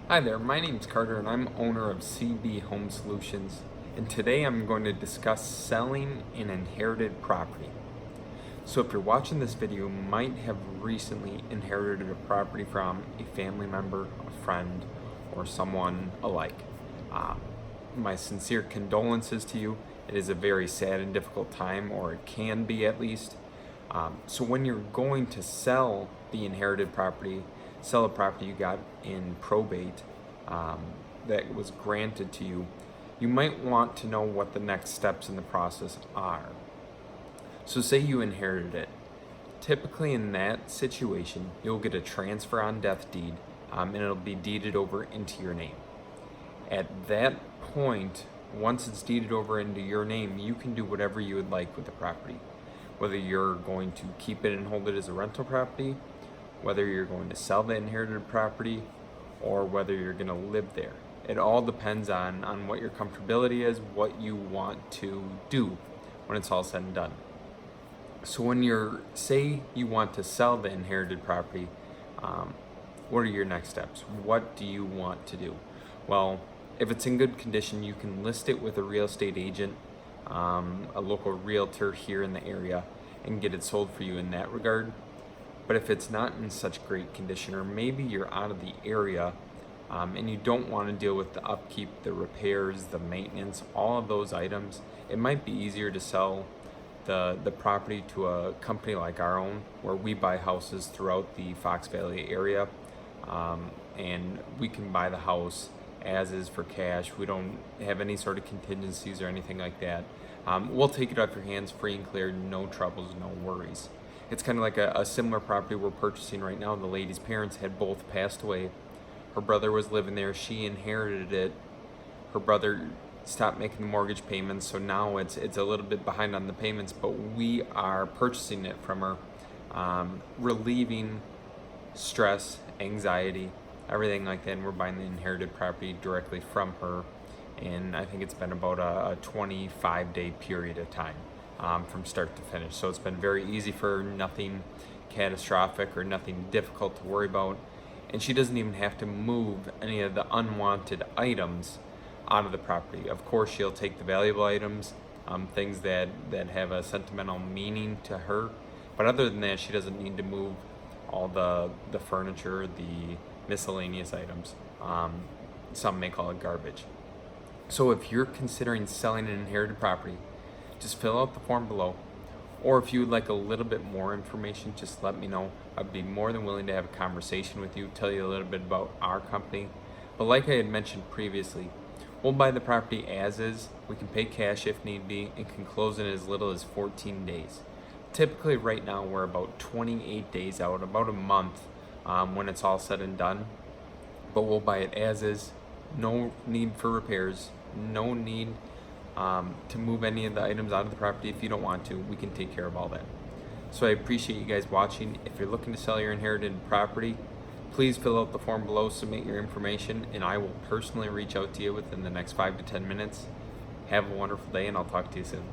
Hi there, my name is Carter and I'm owner of CB Home Solutions, and today I'm going to discuss selling an inherited property. So if you're watching this video, you might have recently inherited a property from a family member, a friend, or someone alike. My sincere condolences to you. It is a very sad and difficult time, or it can be at least. So when you're going to sell the inherited property, sell a property you got in probate that was granted to you, you might want to know what the next steps in the process are. So say you inherited it. Typically in that situation, you'll get a transfer on death deed, and it'll be deeded over into your name. At that point, once it's deeded over into your name, you can do whatever you would like with the property. Whether you're going to keep it and hold it as a rental property, whether you're going to sell the inherited property, or whether you're going to live there. It all depends on what your comfortability is, what you want to do when it's all said and done. So when say you want to sell the inherited property, what are your next steps? What do you want to do? Well, if it's in good condition, you can list it with a real estate agent, a local realtor here in the area, and get it sold for you in that regard. But if it's not in such great condition, or maybe you're out of the area and you don't want to deal with the upkeep, the repairs, the maintenance, all of those items, it might be easier to sell the property to a company like our own, where we buy houses throughout the Fox Valley area, and we can buy the house as is for cash. We don't have any sort of contingencies or anything like that. We'll take it off your hands free and clear, no troubles, no worries. It's kind of like a similar property we're purchasing right now. The lady's parents had both passed away. Her brother was living there. She inherited it. Her brother stopped making the mortgage payments, so now it's a little bit behind on the payments, but we are purchasing it from her, relieving stress, anxiety, everything like that, and we're buying the inherited property directly from her. And I think it's been about a 25-day period of time. From start to finish. So it's been very easy for her, nothing catastrophic or nothing difficult to worry about. And she doesn't even have to move any of the unwanted items out of the property. Of course, she'll take the valuable items, things that have a sentimental meaning to her. But other than that, she doesn't need to move all the furniture, the miscellaneous items. Some may call it garbage. So if you're considering selling an inherited property, just fill out the form below. Or if you would like a little bit more information, just let me know. I'd be more than willing to have a conversation with you, tell you a little bit about our company. But like I had mentioned previously, we'll buy the property as is. We can pay cash if need be, and can close in as little as 14 days. Typically right now we're about 28 days out, about a month when it's all said and done. But we'll buy it as is. No need for repairs, no need to move any of the items out of the property. If you don't want to, we can take care of all that. So I appreciate you guys watching. If you're looking to sell your inherited property, please fill out the form below, submit your information, and I will personally reach out to you within the next 5 to 10 minutes. Have a wonderful day, and I'll talk to you soon.